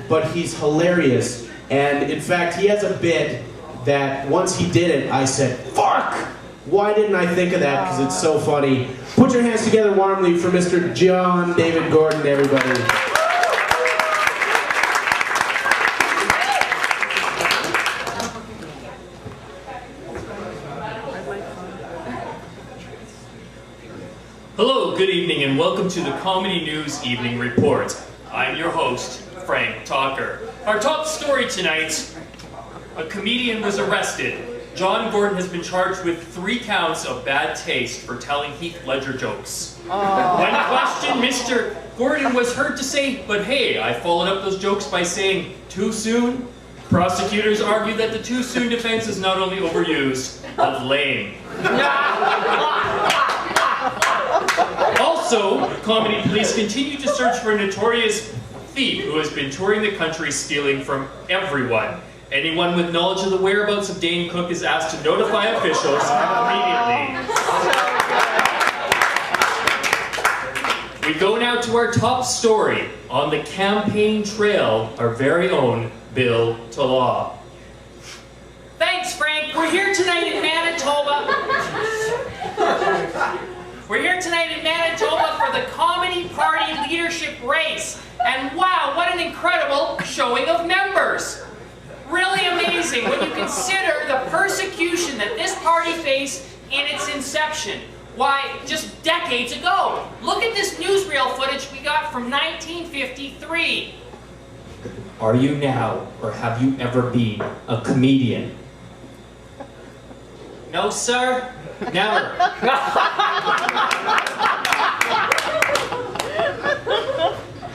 but he's hilarious. And in fact, he has a bit that once he did it, I said, "Fuck! Why didn't I think of that?" Because it's so funny. Put your hands together warmly for Mr. John David Gordon, everybody. Hello, good evening, and welcome to the Comedy News Evening Report. I'm your host, Frank Talker. Our top story tonight, a comedian was arrested. John Gordon has been charged with 3 counts of bad taste for telling Heath Ledger jokes. When questioned, Mr. Gordon was heard to say, "But hey, I followed up those jokes by saying, too soon?" Prosecutors argue that the too soon defense is not only overused, but lame. Also, comedy police continue to search for a notorious thief who has been touring the country stealing from everyone. Anyone with knowledge of the whereabouts of Dane Cook is asked to notify officials immediately. We go now to our top story. On the campaign trail, our very own Bill Talaw. Thanks, Frank. We're here tonight in Manitoba. We're here tonight in Manitoba for the Comedy Party leadership race. And wow, what an incredible showing of members. Really amazing when you consider the persecution that this party faced in its inception. Why, just decades ago. Look at this newsreel footage we got from 1953. Are you now, or have you ever been, a comedian? No, sir. Never.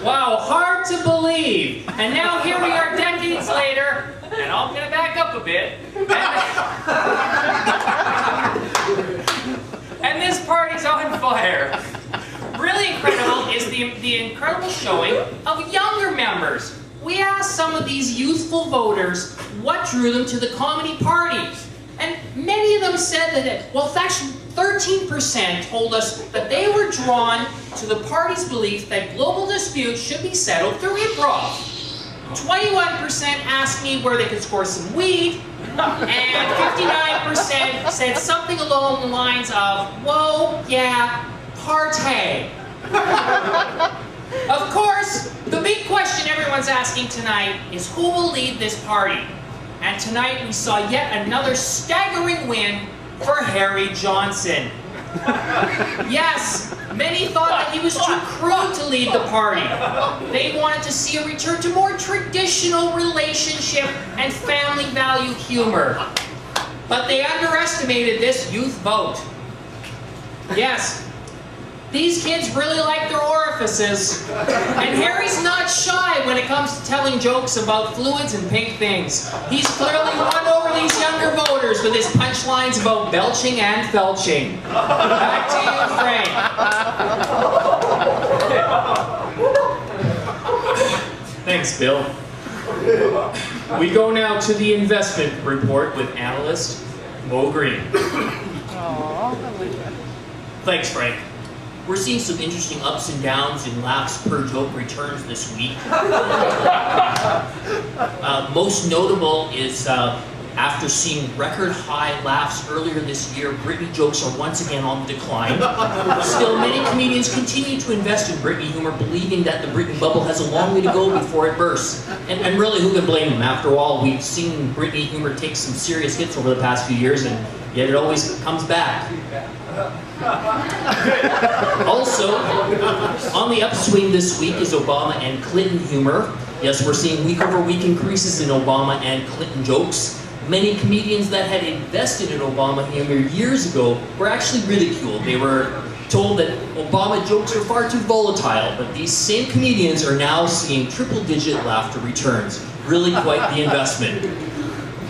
Wow, hard to believe. And now here we are decades later, and I'm gonna back up a bit. And this party's on fire. Really incredible is the incredible showing of younger members. We asked some of these youthful voters what drew them to the comedy party. And many of them said that, well, actually 13% told us that they were drawn to the party's belief that global disputes should be settled through improv. 21% asked me where they could score some weed, and 59% said something along the lines of, whoa, yeah, partay. Of course, the big question everyone's asking tonight is who will lead this party? And tonight we saw yet another staggering win for Harry Johnson. Yes, many thought that he was too crude to lead the party. They wanted to see a return to more traditional relationship and family value humor. But they underestimated this youth vote. Yes, these kids really like their orifices. And Harry's not shy when it comes to telling jokes about fluids and pink things. He's clearly won over these younger voters with his punchlines about belching and felching. Back to you, Frank. Thanks, Bill. We go now to the investment report with analyst Mo Green. Thanks, Frank. We're seeing some interesting ups and downs in laughs per joke returns this week. Most notable is after seeing record high laughs earlier this year, Britney jokes are once again on the decline. Still, many comedians continue to invest in Britney humor, believing that the Britney bubble has a long way to go before it bursts. And really, who can blame them? After all, we've seen Britney humor take some serious hits over the past few years, and yet it always comes back. Also, on the upswing this week is Obama and Clinton humor. Yes, we're seeing week-over-week increases in Obama and Clinton jokes. Many comedians that had invested in Obama humor years ago were actually ridiculed. They were told that Obama jokes are far too volatile, but these same comedians are now seeing triple-digit laughter returns. Really quite the investment.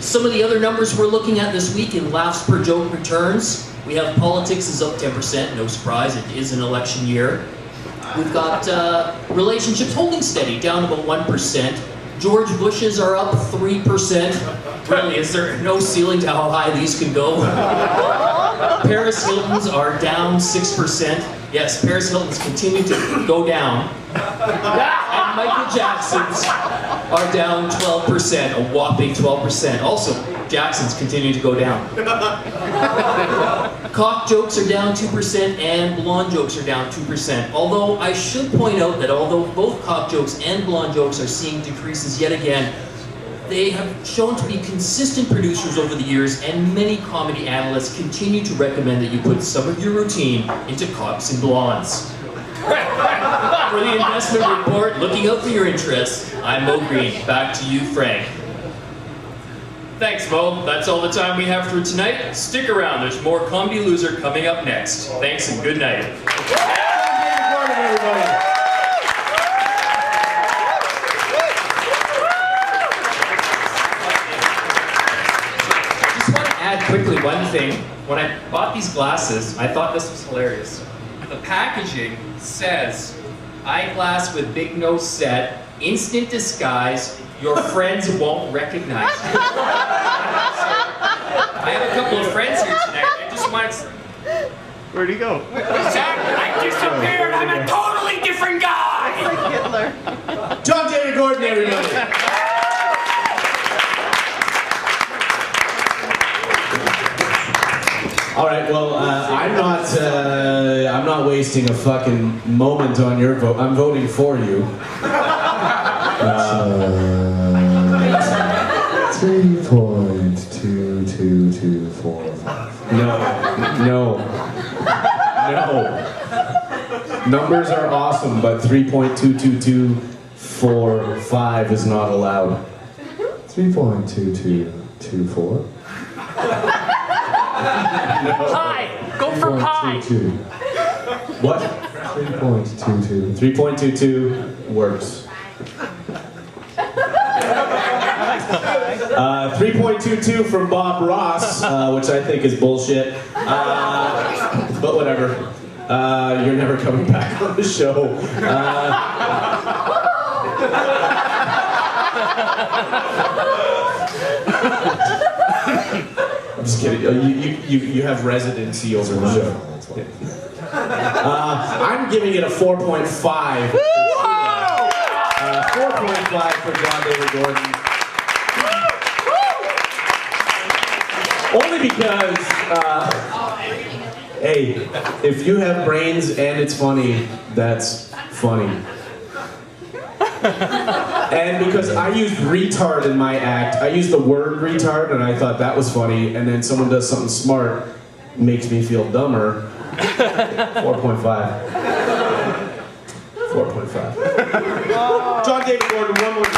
Some of the other numbers we're looking at this week in laughs per joke returns. We have politics is up 10%, no surprise, it is an election year. We've got relationships holding steady, down about 1%. George Bush's are up 3%. Really, is there no ceiling to how high these can go? Paris Hilton's are down 6%. Yes, Paris Hilton's continue to go down. And Michael Jacksons are down 12%, a whopping 12%. Also, Jacksons continue to go down. Cock jokes are down 2% and blonde jokes are down 2%. Although I should point out that although both cock jokes and blonde jokes are seeing decreases yet again, they have shown to be consistent producers over the years, and many comedy analysts continue to recommend that you put some of your routine into cocks and blondes. For the investment report, looking out for your interests, I'm Mo Green. Back to you, Frank. Thanks, Mo. That's all the time we have for tonight. Stick around, there's more Comedy Loser coming up next. Thanks and good night. Quickly, one thing. When I bought these glasses, I thought this was hilarious. The packaging says, eyeglass with big nose set, instant disguise, your friends won't recognize you. I have a couple of friends here tonight. I just want to... Where'd he go? I disappeared. I'm a totally different guy. Like Hitler. John David Gordon, everybody. All right, well, I'm not wasting a fucking moment on your vote. I'm voting for you. 3.22245. No. Numbers are awesome, but 3.22245 is not allowed. 3.2224. Pi! Go for pi! 3.22. What? 3.22. 3.22 works. 3.22 from Bob Ross, which I think is bullshit. But whatever. You're never coming back on the show. I'm just kidding. You have residency over the show. I'm giving it a 4.5. 4.5 for John David Gordon. Only because, hey, if you have brains and it's funny, that's funny. And because I used retard in my act, I used the word retard and I thought that was funny, and then someone does something smart, makes me feel dumber. 4.5. 4.5. John David Gordon, one more time.